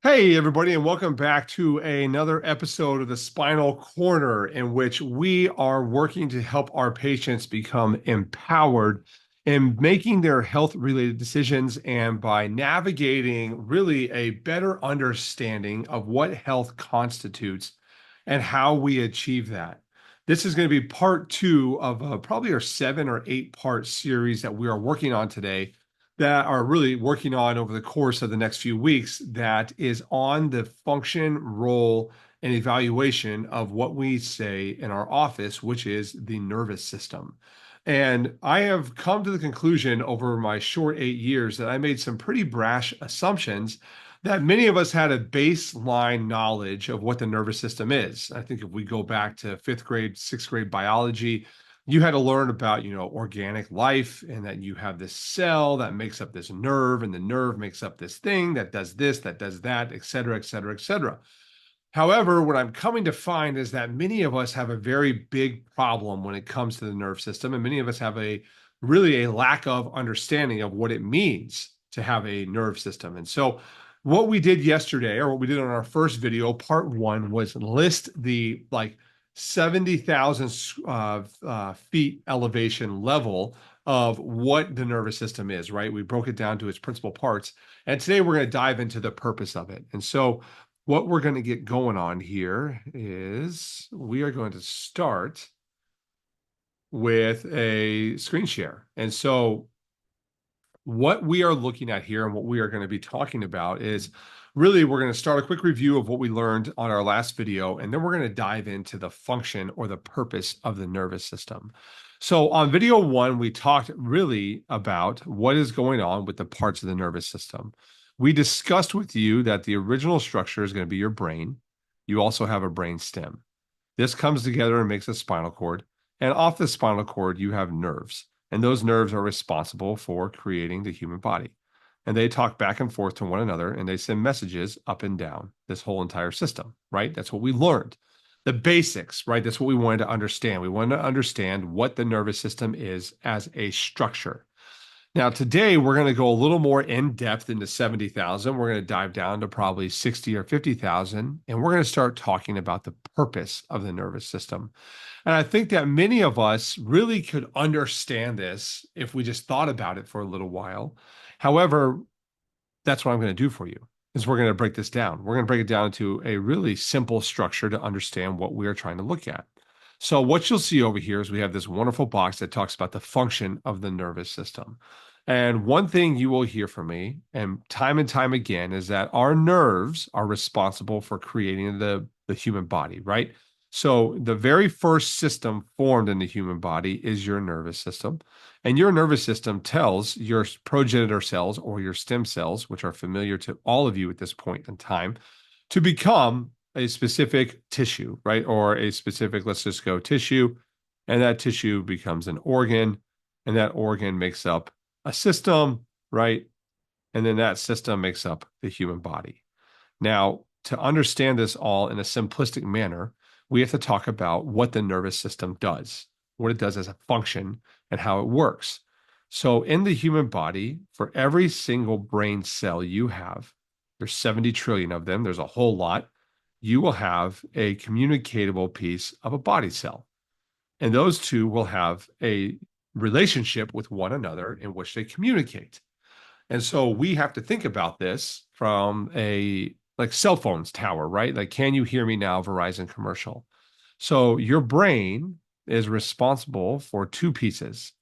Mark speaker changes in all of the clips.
Speaker 1: Hey, everybody, and welcome back to another episode of the Spinal Corner, in which we are working to help our patients become empowered in making their health related decisions and by navigating really a better understanding of what health constitutes and how we achieve that. This is going to be part two of probably our 7 or 8 part series that we are working on today that are really working on over the course of the next few weeks that is on the function, role, and evaluation of what we say in our office, which is the nervous system. And I have come to the conclusion over my short 8 years that I made some pretty brash assumptions that many of us had a baseline knowledge of what the nervous system is. I think if we go back to fifth grade, sixth grade biology, you had to learn about, organic life and that you have this cell that makes up this nerve, and the nerve makes up this thing that does this, that does that, et cetera, et cetera, et cetera. However, what I'm coming to find is that many of us have a very big problem when it comes to the nerve system, and many of us have a lack of understanding of what it means to have a nerve system. And so what we did yesterday, or what we did on our first video, part one, was list the 70,000 feet elevation level of what the nervous system is, right? We broke it down to its principal parts. And today we're going to dive into the purpose of it. And so what we're going to get going on here is we are going to start with a screen share. And so what we are looking at here and what we are going to be talking about is really, we're going to start a quick review of what we learned on our last video, and then we're going to dive into the function or the purpose of the nervous system. So on video one, we talked really about what is going on with the parts of the nervous system. We discussed with you that the original structure is going to be your brain. You also have a brain stem. This comes together and makes a spinal cord. And off the spinal cord, you have nerves. And those nerves are responsible for creating the human body. And they talk back and forth to one another, and they send messages up and down this whole entire system, right? That's what we learned. The basics, right? That's what we wanted to understand. We wanted to understand what the nervous system is as a structure. Now, today we're going to go a little more in depth into 70,000. We're going to dive down to probably 60 or 50,000, and we're going to start talking about the purpose of the nervous system. And I think that many of us really could understand this if we just thought about it for a little while. However, that's what I'm going to do for you is we're going to break this down. We're going to break it down into a really simple structure to understand what we are trying to look at. So what you'll see over here is we have this wonderful box that talks about the function of the nervous system. And one thing you will hear from me and time again is that our nerves are responsible for creating the human body, right? So the very first system formed in the human body is your nervous system. And your nervous system tells your progenitor cells or your stem cells, which are familiar to all of you at this point in time, to become a specific tissue, right? Or a specific, let's just go tissue. And that tissue becomes an organ. And that organ makes up a system, right? And then that system makes up the human body. Now, to understand this all in a simplistic manner, we have to talk about what the nervous system does, what it does as a function, and how it works. So in the human body, for every single brain cell you have, there's 70 trillion of them, there's a whole lot, you will have a communicatable piece of a body cell. And those two will have a relationship with one another in which they communicate. And so we have to think about this from a cell phones tower, right? Like, can you hear me now, Verizon commercial? So your brain is responsible for two pieces.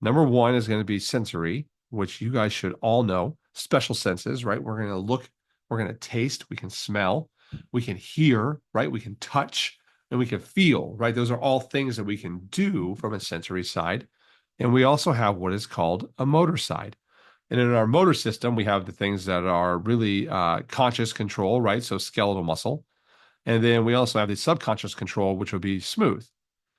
Speaker 1: Number one is going to be sensory, which you guys should all know, special senses, right? We're going to look, we're going to taste, we can smell, we can hear, right? We can touch, and we can feel, right? Those are all things that we can do from a sensory side. And we also have what is called a motor side. And in our motor system, we have the things that are really conscious control, right? So skeletal muscle. And then we also have the subconscious control, which would be smooth.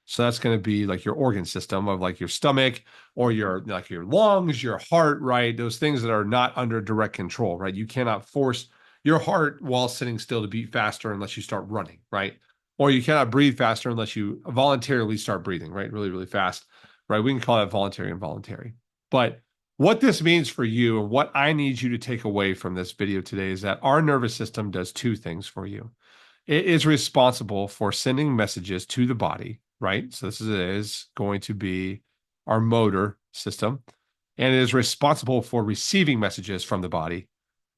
Speaker 1: So that's going to be like your organ system of like your stomach or your lungs, your heart, right? Those things that are not under direct control, right? You cannot force your heart while sitting still to beat faster unless you start running, right? Or you cannot breathe faster unless you voluntarily start breathing, right? Really, really fast, right? We can call that voluntary and involuntary. But What this means for you and what I need you to take away from this video today is that our nervous system does two things for you. It is responsible for sending messages to the body, right? So is going to be our motor system, and it is responsible for receiving messages from the body,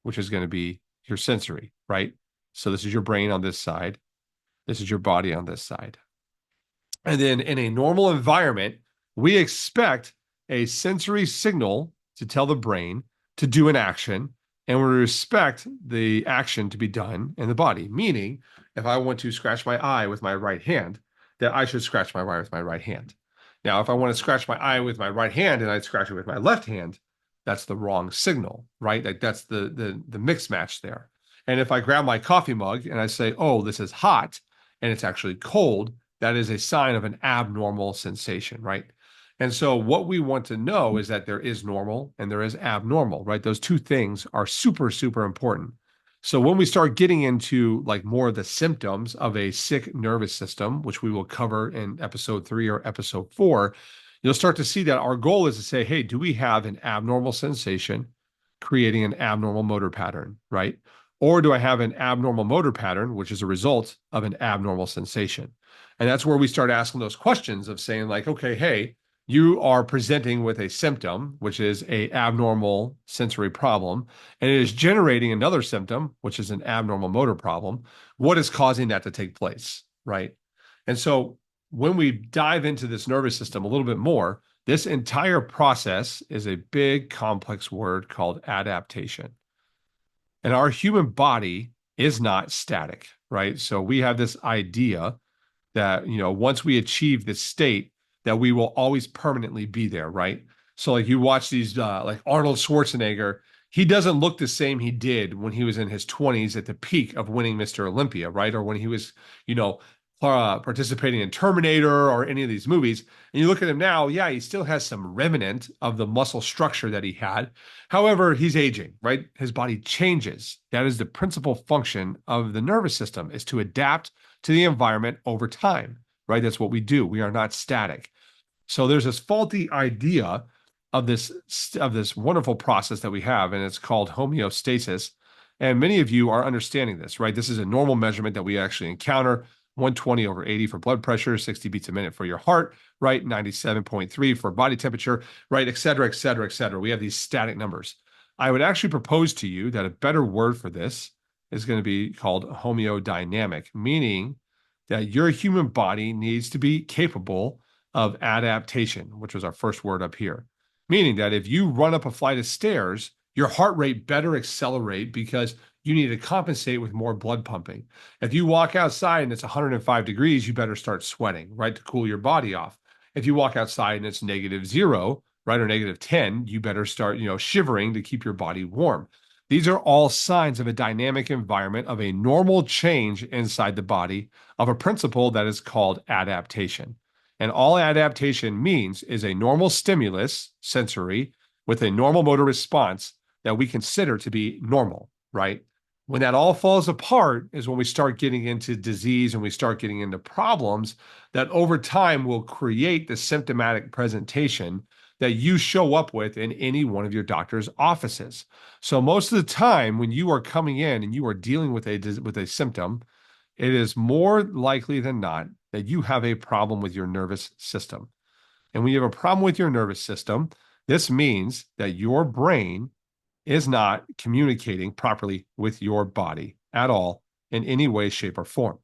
Speaker 1: which is going to be your sensory, right? So this is your brain on this side. This is your body on this side. And then in a normal environment, we expect a sensory signal to tell the brain to do an action, and we expect the action to be done in the body. Meaning, if I want to scratch my eye with my right hand, that I should scratch my eye with my right hand. Now, if I want to scratch my eye with my right hand and I scratch it with my left hand, that's the wrong signal, right? Like that's the mix match there. And if I grab my coffee mug and I say, "Oh, this is hot," and it's actually cold, that is a sign of an abnormal sensation, right? And so what we want to know is that there is normal and there is abnormal, right? Those two things are super, super important. So when we start getting into like more of the symptoms of a sick nervous system, which we will cover in episode 3 or episode 4, you'll start to see that our goal is to say, hey, do we have an abnormal sensation creating an abnormal motor pattern, right? Or do I have an abnormal motor pattern, which is a result of an abnormal sensation? And that's where we start asking those questions of saying like, okay, hey, you are presenting with a symptom, which is a abnormal sensory problem, and it is generating another symptom, which is an abnormal motor problem. What is causing that to take place, right? And so when we dive into this nervous system a little bit more, this entire process is a big, complex word called adaptation. And our human body is not static, right? So we have this idea that, once we achieve this state, that we will always permanently be there, right? So like you watch these, like Arnold Schwarzenegger, he doesn't look the same he did when he was in his 20s at the peak of winning Mr. Olympia, right? Or when he was, participating in Terminator or any of these movies. And you look at him now, yeah, he still has some remnant of the muscle structure that he had. However, he's aging, right? His body changes. That is the principal function of the nervous system, is to adapt to the environment over time, right? That's what we do. We are not static. So there's this faulty idea of this wonderful process that we have, and it's called homeostasis. And many of you are understanding this, right? This is a normal measurement that we actually encounter. 120/80 for blood pressure, 60 beats a minute for your heart, right? 97.3 for body temperature, right? Et cetera, et cetera, et cetera. We have these static numbers. I would actually propose to you that a better word for this is going to be called homeodynamic, meaning that your human body needs to be capable of adaptation, which was our first word up here. Meaning that if you run up a flight of stairs, your heart rate better accelerate because you need to compensate with more blood pumping. If you walk outside and it's 105 degrees, you better start sweating, right, to cool your body off. If you walk outside and it's -0, right, or -10, you better start, shivering to keep your body warm. These are all signs of a dynamic environment, of a normal change inside the body, of a principle that is called adaptation. And all adaptation means is a normal stimulus, sensory, with a normal motor response that we consider to be normal, right? When that all falls apart is when we start getting into disease and we start getting into problems that over time will create the symptomatic presentation that you show up with in any one of your doctor's offices. So most of the time when you are coming in and you are dealing with a symptom, it is more likely than not that you have a problem with your nervous system. And when you have a problem with your nervous system, this means that your brain is not communicating properly with your body at all in any way, shape, or form.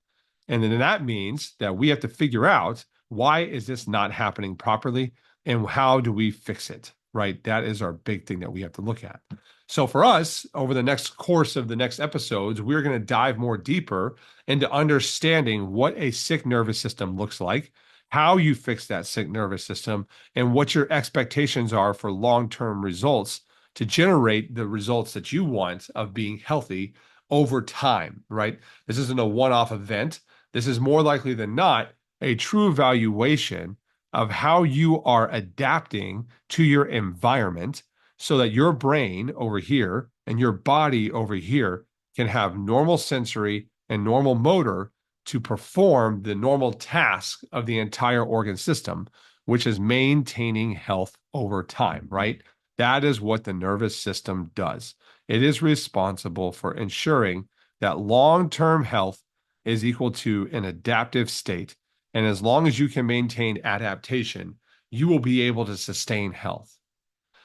Speaker 1: And then that means that we have to figure out, why is this not happening properly and how do we fix it, right? That is our big thing that we have to look at. So for us, over the next course of the next episodes, we're going to dive more deeper into understanding what a sick nervous system looks like, how you fix that sick nervous system, and what your expectations are for long-term results to generate the results that you want of being healthy over time, right? This isn't a one-off event. This is more likely than not a true evaluation of how you are adapting to your environment so that your brain over here and your body over here can have normal sensory and normal motor to perform the normal task of the entire organ system, which is maintaining health over time, right? That is what the nervous system does. It is responsible for ensuring that long-term health is equal to an adaptive state. And as long as you can maintain adaptation, you will be able to sustain health.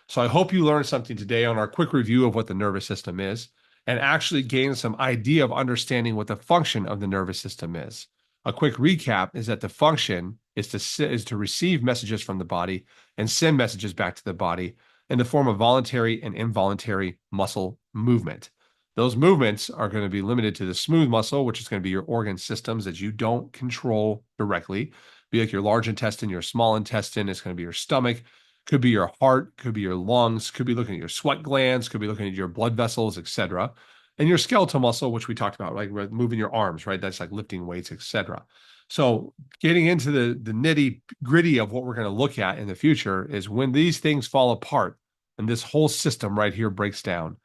Speaker 1: So I hope you learned something today on our quick review of what the nervous system is and actually gain some idea of understanding what the function of the nervous system is. A quick recap is that the function is to receive messages from the body and send messages back to the body in the form of voluntary and involuntary muscle movement. Those movements are going to be limited to the smooth muscle, which is going to be your organ systems that you don't control directly, be like your large intestine, your small intestine, it's going to be your stomach, could be your heart, could be your lungs, could be looking at your sweat glands, could be looking at your blood vessels, etc. And your skeletal muscle, which we talked about, like moving your arms, right? That's like lifting weights, etc. So getting into the nitty gritty of what we're going to look at in the future is when these things fall apart and this whole system right here breaks down,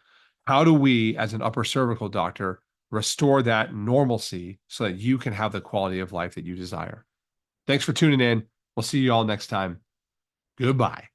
Speaker 1: how do we, as an upper cervical doctor, restore that normalcy so that you can have the quality of life that you desire? Thanks for tuning in. We'll see you all next time. Goodbye.